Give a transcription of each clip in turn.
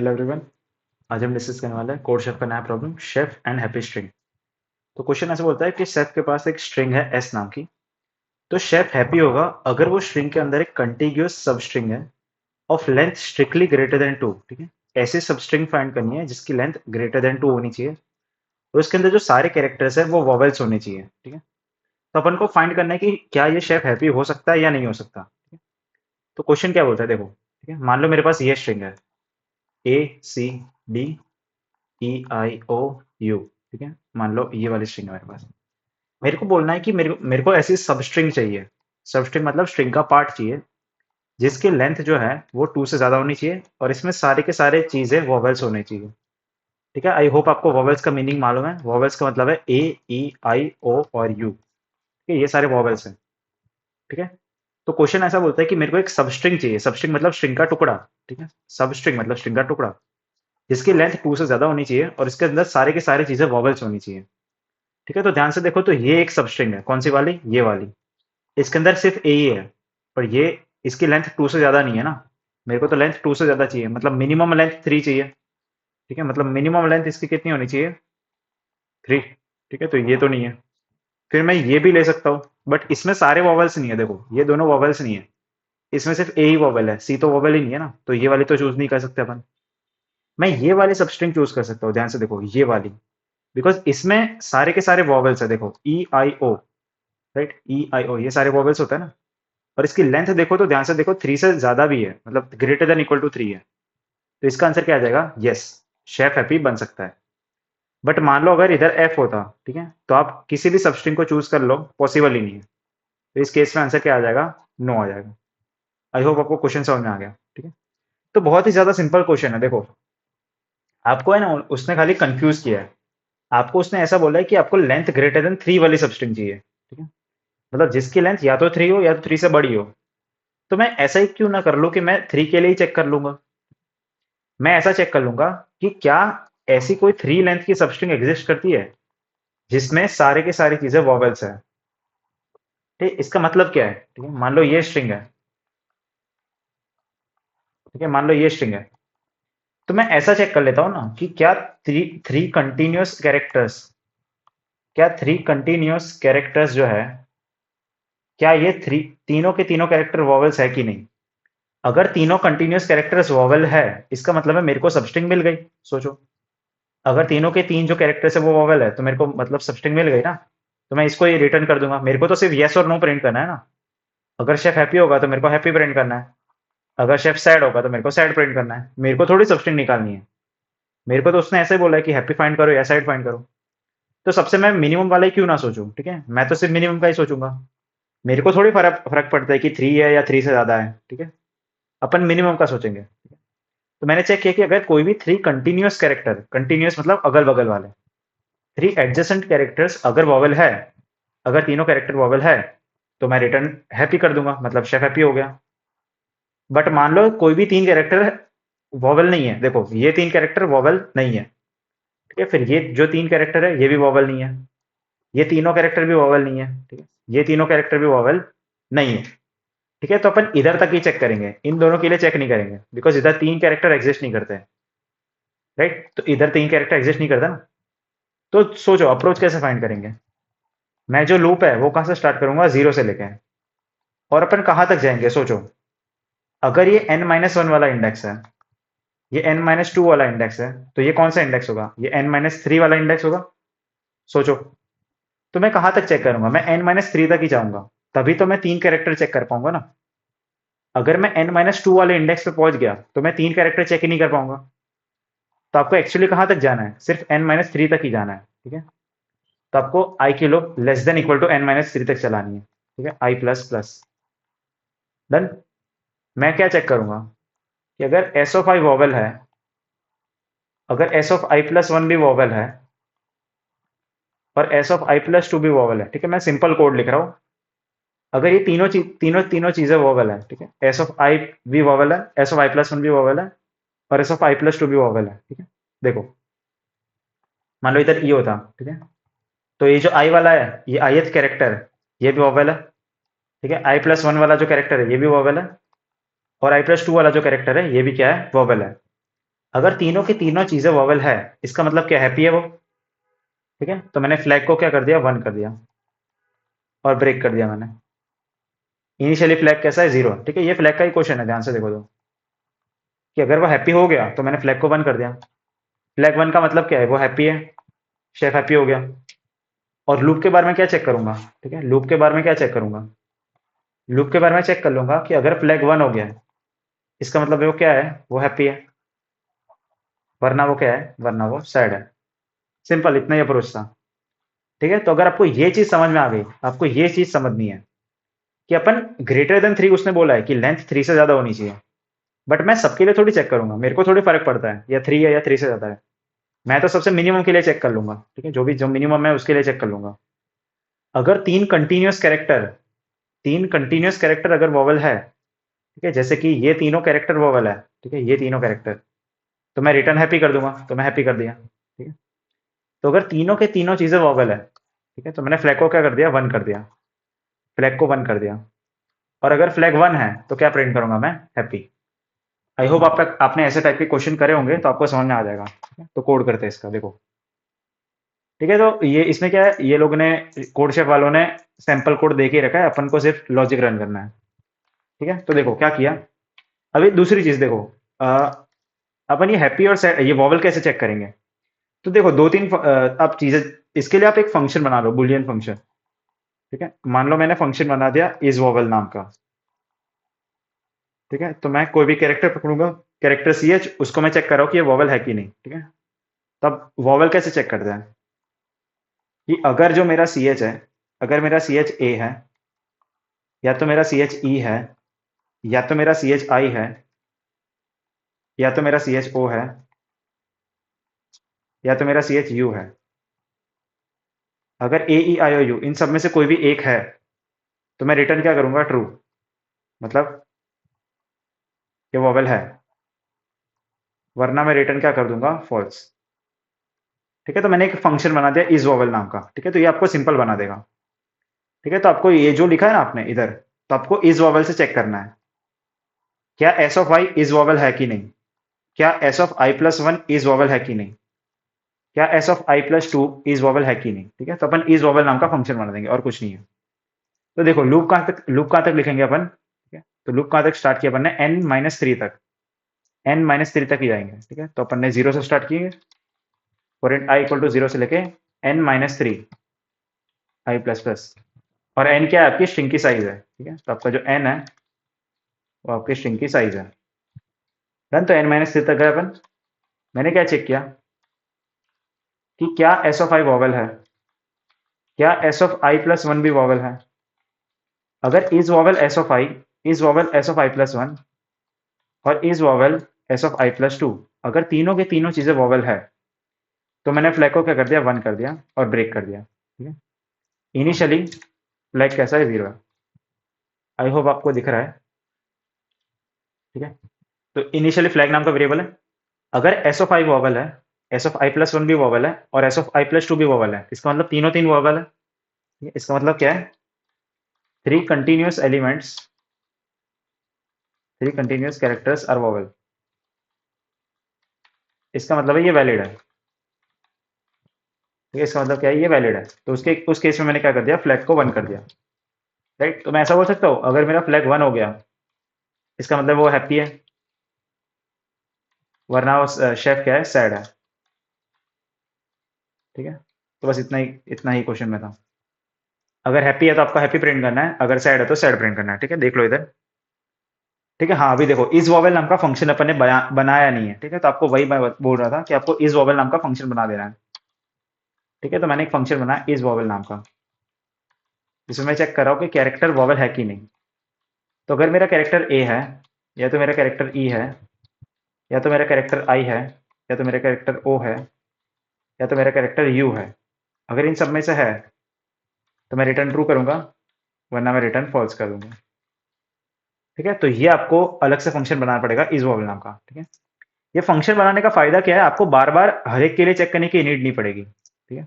Hello everyone. आज हम discuss करने वाले हैं कोड शेफ का नया problem, chef and happy string. तो क्वेश्चन ऐसे बोलता है कि शेफ के पास एक स्ट्रिंग है एस नाम की। तो शेफ हैप्पी होगा अगर वो स्ट्रिंग के अंदर एक कंटिन्यूअस सब स्ट्रिंग है of length strictly greater than 2। ठीक है, ऐसी सब स्ट्रिंग फाइंड करनी है जिसकी लेंथ ग्रेटर देन 2 होनी चाहिए और उसके अंदर जो सारे कैरेक्टर्स है वो वॉवेल्स होने चाहिए। ठीक है, तो अपन को फाइंड करना है कि क्या ये शेफ हैप्पी हो सकता है या नहीं हो सकता। ठीक है? तो क्वेश्चन क्या बोलता है देखो। ठीक है, मान लो मेरे पास ये स्ट्रिंग है ACDEIOU। ठीक है, मान लो ये वाली स्ट्रिंग है मेरे पास। मेरे को बोलना है कि मेरे को ऐसी सब स्ट्रिंग चाहिए। सब स्ट्रिंग मतलब स्ट्रिंग का पार्ट चाहिए जिसकी लेंथ जो है वो 2 से ज्यादा होनी चाहिए और इसमें सारे के सारे चीजें वॉवेल्स होने चाहिए। ठीक है, आई होप आपको वॉवेल्स का मीनिंग मालूम है। वॉवेल्स का मतलब है A E I O और U। ठीक है, ये सारे वॉवेल्स हैं। ठीक है, तो क्वेश्चन ऐसा बोलता है कि मेरे को एक सब स्ट्रिंग चाहिए। सब स्ट्रिंग मतलब स्ट्रिंग का टुकड़ा। ठीक है, सब स्ट्रिंग मतलब स्ट्रिंग का टुकड़ा जिसकी लेंथ 2 से ज्यादा होनी चाहिए और इसके अंदर सारे के सारे चीजें वॉवेल्स होनी चाहिए। ठीक है, तो ध्यान से देखो तो ये एक सबस्ट्रिंग है। कौन सी वाली? ये वाली। इसके अंदर सिर्फ ए ही है, पर ये इसकी लेंथ 2 से ज्यादा नहीं है ना। मेरे को तो लेंथ 2 से ज्यादा चाहिए, मतलब मिनिमम लेंथ 3 चाहिए। ठीक है, मतलब मिनिमम लेंथ इसकी कितनी होनी चाहिए? 3। ठीक है, तो ये तो नहीं है। फिर मैं ये भी ले सकता हूँ, बट इसमें सारे वॉवेल्स नहीं है। देखो ये दोनों वॉवेल्स नहीं है, इसमें सिर्फ ए ही वॉवेल है, सी तो वॉवेल ही नहीं है ना, तो ये वाली तो चूज नहीं कर सकते अपन। मैं ये वाली सबस्ट्रिंग चूज कर सकता हूँ। ध्यान से देखो ये वाली, बिकॉज इसमें सारे के सारे वॉवेल्स है। देखो E I O, right, E I O ये सारे वॉवेल्स होते हैं ना। और इसकी लेंथ देखो तो ध्यान से देखो 3 से ज्यादा भी है, मतलब ग्रेटर देन इक्वल टू 3 है। तो इसका आंसर क्या आ जाएगा? यस, शेफ हैप्पी बन सकता है। बट मान लो अगर इधर एफ होता, ठीक है, तो आप किसी भी सबस्ट्रिंग को चूज कर लो, पॉसिबल ही नहीं है। तो इस केस में आंसर क्या आ जाएगा? नो आ जाएगा। आई होप आपको क्वेश्चन समझ में आ गया। ठीक है, तो बहुत ही ज्यादा सिंपल क्वेश्चन है। देखो आपको है ना, उसने खाली कंफ्यूज किया है। आपको उसने ऐसा बोला है कि आपको लेंथ ग्रेटर देन 3 वाली सबस्ट्रिंग चाहिए। ठीक है, मतलब जिसकी लेंथ या तो 3 हो या तो 3 से बड़ी हो। तो मैं ऐसा ही क्यों ना कर लूं कि मैं 3 के लिए ही चेक कर लूंगा। मैं ऐसा चेक कर लूंगा कि क्या ऐसी कोई 3 लेंथ की सबस्ट्रिंग एग्जिस्ट करती है जिसमें सारे की सारी चीजें वॉवेल्स है। ठीक है, इसका मतलब क्या है? ठीक है, मान लो ये स्ट्रिंग है। ठीक है, मान लो ये स्ट्रिंग है। तो मैं ऐसा चेक कर लेता हूं ना कि क्या थ्री थ्री कंटिन्यूअस कैरेक्टर्स, क्या थ्री कंटिन्यूअस कैरेक्टर्स जो है, क्या ये थ्री तीनों के तीनों कैरेक्टर वॉवेल्स है कि नहीं। अगर तीनों कंटिन्यूअस कैरेक्टर्स वॉवेल है, इसका मतलब है मेरे को सबस्ट्रिंग मिल गई। सोचो, अगर तीनों के तीन जो कैरेक्टर्स है वो वॉवेल है तो मेरे को मतलब सबस्ट्रिंग मिल गई ना। तो मैं इसको ये रिटर्न कर दूंगा। मेरे को तो सिर्फ येस और नो प्रिंट करना है ना। अगर शेफ हैप्पी होगा तो मेरे को हैप्पी प्रिंट करना है। अगर शेफ सैड होगा तो मेरे को सैड प्रिंट करना है। मेरे को थोड़ी सबस्ट्रिंग निकालनी है। मेरे को तो उसने ऐसे बोला है कि हैप्पी फाइंड करो या सैड फाइंड करो। तो सबसे मैं मिनिमम वाला ही क्यों ना सोचूं। ठीक है, मैं तो सिर्फ मिनिमम का ही सोचूंगा। मेरे को थोड़ी फर्क फर्क पड़ता है कि 3 है या 3 से ज्यादा है। ठीक है, अपन मिनिमम का सोचेंगे। तो मैंने चेक किया कि अगर कोई भी 3 कंटिन्यूअस कैरेक्टर, कंटिन्यूअस मतलब अगल बगल वाले 3 एडजेसेंट कैरेक्टर्स अगर वॉवेल है, अगर तीनों कैरेक्टर वॉवेल है, तो मैं रिटर्न हैप्पी कर दूंगा, मतलब शेफ हैप्पी हो गया। बट मान लो कोई भी 3 कैरेक्टर वॉवेल नहीं है। देखो ये 3 कैरेक्टर वॉवेल नहीं है। ठीक है, फिर ये जो 3 कैरेक्टर है ये भी वॉवेल नहीं है। ये तीनों कैरेक्टर भी वॉवेल नहीं है। ठीक है, ये तीनों कैरेक्टर भी वॉवेल नहीं है। ठीक है, तो अपन इधर तक ही चेक करेंगे, इन दोनों के लिए चेक नहीं करेंगे, बिकॉज इधर 3 कैरेक्टर एग्जिस्ट नहीं करते हैं। राइट, तो इधर 3 कैरेक्टर एग्जिस्ट नहीं करता ना। तो सोचो अप्रोच कैसे फाइंड करेंगे। मैं जो लूप है वो कहां से स्टार्ट करूंगा? 0 से लेके। और अपन कहां तक जाएंगे सोचो। अगर ये n-1 वाला इंडेक्स है, ये n-2 वाला इंडेक्स है, तो ये कौन सा इंडेक्स होगा? ये n-3 वाला इंडेक्स होगा। सोचो, तो मैं कहां तक चेक करूंगा? मैं n-3 तक ही जाऊंगा, तभी तो मैं 3 कैरेक्टर चेक कर पाऊंगा ना। अगर मैं n-2 वाले इंडेक्स पे पहुंच गया तो मैं 3 कैरेक्टर चेक ही नहीं कर पाऊंगा। तो आपको एक्चुअली कहां तक जाना है? सिर्फ n-3 तक ही जाना है। ठीक है, तो आपको आई की लो less than equal to n-3 तक चलानी है। ठीक है, i प्लस प्लस। डन। मैं क्या चेक करूंगा कि अगर एस ऑफ आई वॉवेल है, अगर S of I plus one भी वॉवेल है और S of I plus to भी वॉवेल है। ठीक है, मैं सिंपल कोड लिख रहा हूं। अगर ये तीनों तीनों चीजें वॉवेल है, ठीक है, एस ऑफ आई भी वॉवेल है, S of I plus one भी वॉवेल है और S of I plus to भी वॉवेल है। ठीक है, देखो मान लो इधर ये होता। ठीक है, तो ये जो आई वाला है, ये ith कैरेक्टर है, ये भी वॉवेल है। ठीक है, आई प्लस वन वाला जो कैरेक्टर है ये भी वॉवेल है और आई प्लस टू वाला जो कैरेक्टर है ये भी क्या है? वॉवेल है। अगर तीनों की तीनों चीजें वॉवल है, इसका मतलब क्या, हैप्पी है वो। ठीक है, तो मैंने फ्लैग को क्या कर दिया, 1 कर दिया और ब्रेक कर दिया मैंने। इनिशियली फ्लैग कैसा है, 0। ठीक है, ये फ्लैग का ही क्वेश्चन है, ध्यान से देखो तो, कि अगर वो हैप्पी हो गया तो मैंने फ्लैग को 1 कर दिया। फ्लैग 1 का मतलब क्या है, वो हैप्पी है, शेफ हैप्पी हो गया। और लूप के बारे में क्या चेक करूंगा, ठीक है, लूप के बारे में क्या चेक करूंगा, लूप के बारे में चेक कर लूंगा कि अगर फ्लैग 1 हो गया है, इसका मतलब वो क्या है, वो हैप्पी है, वरना वो क्या है, वरना वो सैड है। सिंपल, इतना ही अप्रोच था। ठीक है, तो अगर आपको ये चीज समझ में आ गई, आपको ये चीज समझनी है कि अपन ग्रेटर देन 3, उसने बोला है कि लेंथ 3 से ज्यादा होनी चाहिए, बट मैं सबके लिए थोड़ी चेक करूंगा, मेरे को थोड़ी फर्क पड़ता है या 3 है या 3 से ज्यादा है। मैं तो सबसे मिनिमम के लिए चेक कर लूंगा। ठीक है, जो मिनिमम है उसके लिए चेक कर लूंगा। अगर तीन कंटिन्यूअस कैरेक्टर अगर वॉवल है, ठीक है, जैसे कि ये तीनों कैरेक्टर वॉवल है, ठीक है, ये तीनों कैरेक्टर, तो मैं रिटर्न हैप्पी कर दूंगा, तो मैं हैप्पी कर दिया। ठीक है, तो अगर तीनों के तीनों चीजें वॉवल है, ठीक है, तो मैंने फ्लैग को क्या कर दिया, 1 कर दिया, फ्लैग को 1 कर दिया। और अगर फ्लैग 1 है तो क्या प्रिंट करूंगा मैं, हैप्पी। आई होप आपने ऐसे टाइप के क्वेश्चन करे होंगे तो आपको समझ में आ जाएगा। ठीक है? तो कोड करते हैं इसका, देखो। ठीक है, तो ये इसमें क्या है, ये लोग ने, कोड शेफ वालों ने सैंपल कोड दे के रखा है, अपन को सिर्फ लॉजिक रन करना है। ठीक है, तो देखो क्या किया। अभी दूसरी चीज देखो, अ, अपन ये हैप्पी और सैड, ये वॉवल कैसे चेक करेंगे। तो देखो दो तीन आप चीजें, इसके लिए आप एक फंक्शन बना लो, बुलियन फंक्शन। ठीक है, मान लो मैंने फंक्शन बना दिया इज वॉवल नाम का। ठीक है, तो मैं कोई भी कैरेक्टर पकड़ूंगा, कैरेक्टर सी एच, उसको मैं चेक कर रहा हूँ कि ये वॉवल है कि नहीं। ठीक है, तब वॉवल कैसे चेक करते हैं, कि अगर जो मेरा सी एच है, अगर मेरा सी एच ए है, या तो मेरा सी एच ई है, या तो मेरा सी एच आई है, या तो मेरा सी एच ओ है, या तो मेरा सी एच यू है। अगर ए ई आई ओ यू इन सब में से कोई भी एक है, तो मैं रिटर्न क्या करूंगा, ट्रू, मतलब ये वॉवल है, वरना मैं रिटर्न क्या कर दूंगा, फॉल्स। ठीक है, तो मैंने एक फंक्शन बना दिया इज वॉवल नाम का। ठीक है, तो ये आपको सिंपल बना देगा। ठीक है, तो आपको ये जो लिखा है ना आपने इधर, तो आपको इज वॉवल से चेक करना है, क्या S of I is vowel है कि नहीं, क्या S of I plus 1 is vowel है कि नहीं, क्या S of I plus 2 is vowel है कि नहीं। ठीक है, तो अपन इज वॉवल नाम का फंक्शन बना देंगे, और कुछ नहीं है। तो देखो लूप कहाँ तक लिखेंगे अपन। ठीक है, तो लूप कहाँ तक स्टार्ट किया अपन ने, n-3 तक, n-3 तक ही जाएंगे। ठीक है, तो अपन ने 0 से स्टार्ट किए, for in i equal to 0 से लेके n-3 आई प्लस प्लस। और n क्या है, आपकी स्ट्रिंग की साइज है। ठीक है, तो आपका जो n है वो आपकी स्ट्रिंग की साइज है। डन, तो n-3 तक गए अपन। मैंने क्या चेक किया कि क्या एस ऑफ आई वॉवल है, क्या एस ऑफ आई प्लस 1 भी वॉवल है। अगर is vowel S of I, is vowel S of I plus 1, और is vowel S of I plus 2, अगर तीनों के तीनों चीजें वॉवल है, तो मैंने फ्लैग को क्या कर दिया, 1 कर दिया और ब्रेक कर दिया। ठीक है, इनिशियली फ्लैग कैसा है, 0 है। आई होप आपको दिख रहा है। ठीक है, तो इनिशियली फ्लैग नाम का वेरिएबल है। अगर एस ऑफ आई वॉवल है, एस ऑफ आई प्लस 1 भी वॉवल है, और एस ऑफ आई प्लस 2 भी वॉवल है, इसका मतलब तीनों तीन वॉवल है। ठीक है? इसका मतलब क्या है, three continuous elements, three continuous characters are vowel. इसका मतलब है ये वैलिड है। ठीक है, इसका मतलब क्या है, ये वैलिड है। तो उसके उस केस में मैंने क्या कर दिया, फ्लैग को 1 कर दिया। राइट, तो मैं ऐसा बोल सकता हूँ, अगर मेरा फ्लैग 1 हो गया, इसका मतलब वो हैप्पी है, वरना वो शेफ क्या है, सैड है। ठीक है, तो बस इतना ही क्वेश्चन में था। अगर हैप्पी है तो आपका हैप्पी प्रिंट करना है, अगर सैड है तो सैड प्रिंट करना है। ठीक है, देख लो इधर। ठीक है, हाँ अभी देखो, इज वॉवेल नाम का फंक्शन अपन ने बनाया नहीं है। ठीक है, तो आपको वही मैं बोल रहा था कि आपको इज वॉवेल नाम का फंक्शन बना देना है। ठीक है, तो मैंने एक फंक्शन बनाया इज वॉवेल नाम का, जिसमें मैं चेक कर रहा हूँ कि कैरेक्टर वॉवेल है कि नहीं। तो अगर मेरा कैरेक्टर ए है, या तो मेरा कैरेक्टर ई है, या तो मेरा कैरेक्टर आई है, या तो मेरा कैरेक्टर ओ है, या तो मेरा कैरेक्टर यू है, अगर इन सब में से है तो मैं रिटर्न ट्रू करूंगा, वरना मैं रिटर्न फॉल्स कर दूंगा। ठीक है, तो ये आपको अलग से फंक्शन बनाना पड़ेगा इज वॉवेल नाम का। ठीक है, ये फंक्शन बनाने का फायदा क्या है, आपको बार बार हर एक के लिए चेक करने की नीड नहीं पड़ेगी। ठीक है,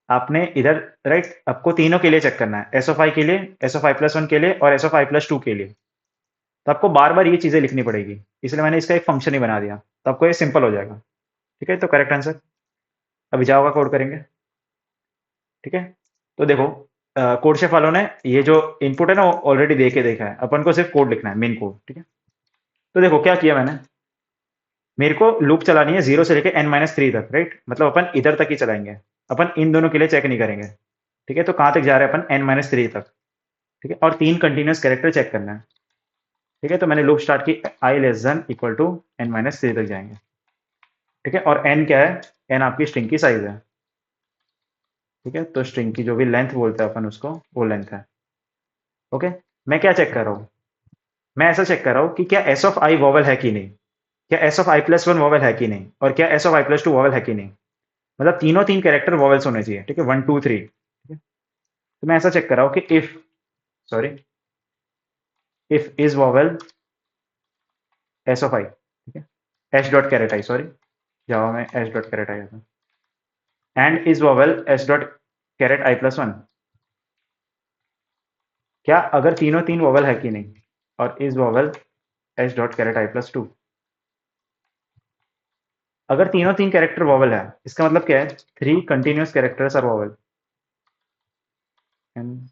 आपने इधर, राइट, आपको तीनों के लिए चेक करना है, एस ऑफ आई के लिए, एस ऑफ आई प्लस 1 के लिए, और एस ऑफ आई प्लस 2 के लिए। तो आपको बार बार ये चीजें लिखनी पड़ेगी, इसलिए मैंने इसका एक फंक्शन ही बना दिया। तो आपको ये सिंपल हो जाएगा। ठीक है, तो करेक्ट आंसर। अभी जावा का कोड करेंगे। ठीक है, तो देखो कोड शेफ वालों ने ये जो इनपुट है ना वो ऑलरेडी दे के देखा है, अपन को सिर्फ कोड लिखना है, मेन कोड। ठीक है, तो देखो क्या किया मैंने, मेरे को लूप चलानी है 0 से लेके n-3 तक, राइट? मतलब अपन इधर तक ही चलाएंगे, अपन इन दोनों के लिए चेक नहीं करेंगे। ठीक है, तो कहां तक जा रहे हैं अपन? n-3 तक। ठीक है, और 3 कंटिन्यूस कैरेक्टर चेक करना है। ठीक है, तो मैंने लूप स्टार्ट की, i less than equal to n-3 तक जाएंगे। ठीक है, और n क्या है? n आपकी स्ट्रिंग की साइज है। ठीक है, तो स्ट्रिंग की जो भी लेंथ बोलते हैं अपन उसको, वो लेंथ है। ओके, मैं क्या चेक कर रहा हूँ? मैं ऐसा चेक कर रहा हूँ कि क्या एस ऑफ आई वॉवल है कि नहीं, क्या S of I plus one vowel है कि नहीं, और क्या S of I plus to vowel है कि नहीं। मतलब तीनों तीन कैरेक्टर वॉवल्स होने चाहिए। ठीक है, 1 2 3। ठीक है, तो मैं ऐसा चेक कर रहा हूँ कि if, sorry, if is vowel S of I. ठीक है, S dot caret I, sorry, Java में एस डॉट कैरेट आई था, and is vowel S dot caret I plus one. क्या अगर तीनों तीन वॉवल है कि नहीं, और is vowel S dot caret I plus two. अगर तीनों तीन कैरेक्टर वॉवल है, इसका मतलब क्या है? 3 continuous characters are vowel, and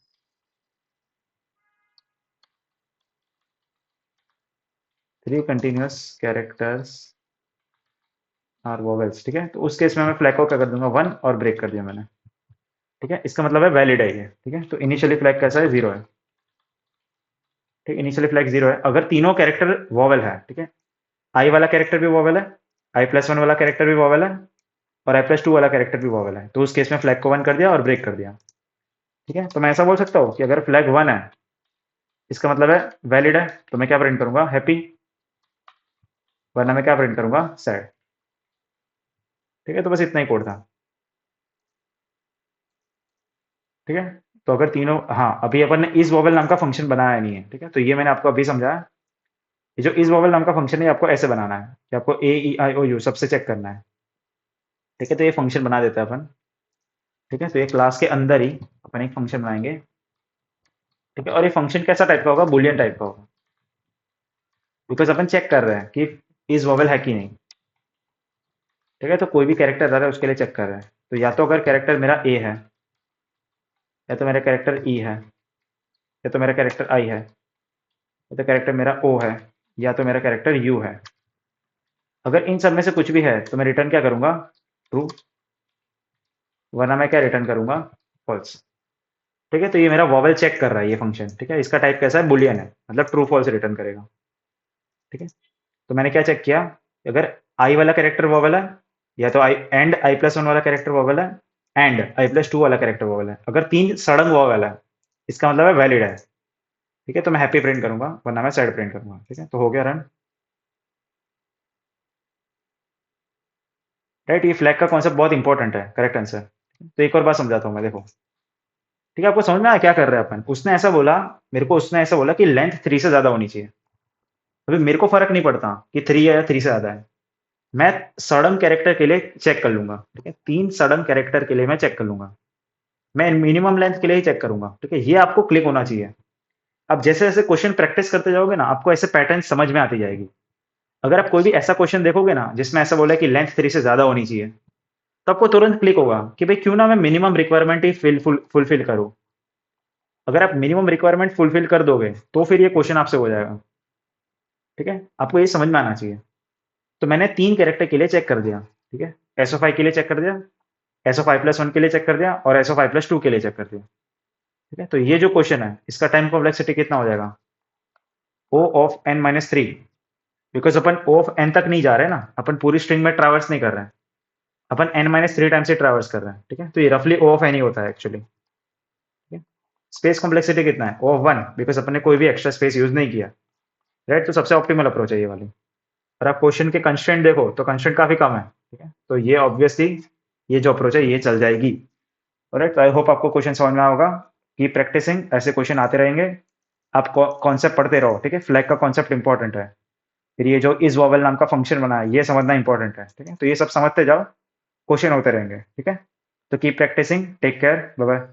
3 continuous characters are vowels. ठीक है, तो उस केस में मैं फ्लैग को क्या कर दूंगा? 1 और ब्रेक कर दिया मैंने। ठीक है, इसका मतलब है वैलिड है ये। ठीक है, तो इनिशियली फ्लैग कैसा है? 0 है। ठीक, इनिशियली फ्लैग 0 है अगर तीनों कैरेक्टर वॉवल है। ठीक है, आई वाला कैरेक्टर भी वॉवल है, आई प्लस वन वाला कैरेक्टर भी वॉवल है, और आई प्लस टू वाला कैरेक्टर भी वॉवल है, तो उस केस में फ्लैग को 1 कर दिया और ब्रेक कर दिया। ठीक है, तो मैं ऐसा बोल सकता हूँ कि अगर फ्लैग 1 है, इसका मतलब है वैलिड है, तो मैं क्या प्रिंट करूंगा? हैप्पी। वरना मैं क्या प्रिंट करूंगा? सैड। ठीक है, तो बस इतना ही कोड था। ठीक है, तो अगर तीनों, हाँ, अभी अपन ने इस वॉवल नाम का फंक्शन बनाया नहीं है। ठीक है, तो ये मैंने आपको अभी समझाया। ये जो इस वॉवल नाम का फंक्शन है आपको ऐसे बनाना है कि आपको ए ई आई ओ यू सबसे चेक करना है। ठीक है, तो ये फंक्शन बना देते हैं अपन। ठीक है, तो ये क्लास के अंदर ही अपन एक फंक्शन बनाएंगे। ठीक है, और ये फंक्शन कैसा टाइप का होगा? बुलियन टाइप का होगा, बिकॉज अपन चेक कर रहे हैं कि इज वॉवल है कि नहीं। ठीक है, तो कोई भी कैरेक्टर आ रहा है उसके लिए चेक कर रहे हैं, तो या तो अगर कैरेक्टर मेरा ए है, या तो मेरा कैरेक्टर ई है, या तो मेरा कैरेक्टर आई है, या तो कैरेक्टर मेरा ओ है, या तो मेरा कैरेक्टर यू है। अगर इन सब में से कुछ भी है तो मैं रिटर्न क्या करूंगा? ट्रू। वरना मैं क्या रिटर्न करूंगा? फॉल्स। ठीक है, तो ये मेरा वॉवल चेक कर रहा है ये फंक्शन। ठीक है, इसका टाइप कैसा है? बुलियन है, मतलब ट्रू फॉल्स रिटर्न करेगा। ठीक है, तो मैंने क्या चेक किया? अगर आई वाला कैरेक्टर वॉवल है, या तो आई एंड आई प्लस वन वाला कैरेक्टर वॉवल है, एंड आई प्लस टू वाला कैरेक्टर वॉवल है। अगर तीन सड़ंग वॉवल है, इसका मतलब है वैलिड है। ठीक है, तो मैं हैप्पी प्रिंट करूंगा, वरना मैं सैड प्रिंट करूंगा। ठीक है, तो हो गया रन। राइट, ये फ्लैग का कॉन्सेप्ट बहुत इंपॉर्टेंट है। Correct answer. तो एक और बात समझाता हूँ मैं, देखो। ठीक है, आपको समझ में आया क्या कर रहे हैं अपन? उसने ऐसा बोला, मेरे को उसने ऐसा बोला कि लेंथ 3 से ज्यादा होनी चाहिए। अभी मेरे को फर्क नहीं पड़ता कि 3 है या 3 से ज्यादा है, मैं सडन कैरेक्टर के लिए चेक कर लूंगा। ठीक है, 3 सडन कैरेक्टर के लिए मैं चेक कर लूंगा, मैं मिनिमम लेंथ के लिए ही चेक करूंगा। ठीक है, ये आपको क्लिक होना चाहिए। अब जैसे जैसे क्वेश्चन प्रैक्टिस करते जाओगे ना, आपको ऐसे पैटर्न समझ में आती जाएगी। अगर आप कोई भी ऐसा क्वेश्चन देखोगे ना जिसमें ऐसा बोला है कि लेंथ 3 से ज्यादा होनी चाहिए, तो आपको तुरंत क्लिक होगा कि भाई क्यों ना मैं मिनिमम रिक्वायरमेंट ही फुलफिल करूं। अगर आप मिनिमम रिक्वायरमेंट फुलफिल कर दोगे तो फिर ये क्वेश्चन आपसे हो जाएगा। ठीक है, आपको ये समझ में आना चाहिए। तो मैंने 3 कैरेक्टर के लिए चेक कर दिया। ठीक है, एस ऑफ आई के लिए चेक कर दिया, S of I plus one के लिए चेक कर दिया, और S of I plus to के लिए चेक कर दिया। ठीक है, तो ये जो क्वेश्चन है इसका टाइम कॉम्प्लेक्सिटी कितना हो जाएगा? O of n-3। बिकॉज अपन ओ ऑफ n तक नहीं जा रहे हैं ना, अपन पूरी स्ट्रिंग में ट्रैवर्स नहीं कर रहे हैं, अपन n-3 टाइम से ट्रैवर्स कर रहे हैं। ठीक है, तो ये रफली ओ ऑफ n ही होता है एक्चुअली। ठीक है, स्पेस कॉम्प्लेक्सिटी कितना है? ओ ऑफ 1, बिकॉज अपन ने कोई भी एक्स्ट्रा स्पेस यूज नहीं किया। राइट, तो सबसे ऑप्टिमल अप्रोच है ये वाली। और आप क्वेश्चन के कंस्ट्रेंट देखो तो कंस्ट्रेंट काफी कम है। ठीक है, तो ये ऑब्वियसली ये जो अप्रोच है ये चल जाएगी। राइट, आई होप आपको क्वेश्चन समझ में आया होगा। की प्रैक्टिसिंग, ऐसे क्वेश्चन आते रहेंगे। आप कॉन्सेप्ट पढ़ते रहो। ठीक है, फ्लैग का कॉन्सेप्ट इंपॉर्टेंट है। फिर ये जो इज वॉवल नाम का फंक्शन बना है ये समझना इंपॉर्टेंट है। ठीक है, तो ये सब समझते जाओ, क्वेश्चन होते रहेंगे। ठीक है, तो keep practicing, take care, bye bye.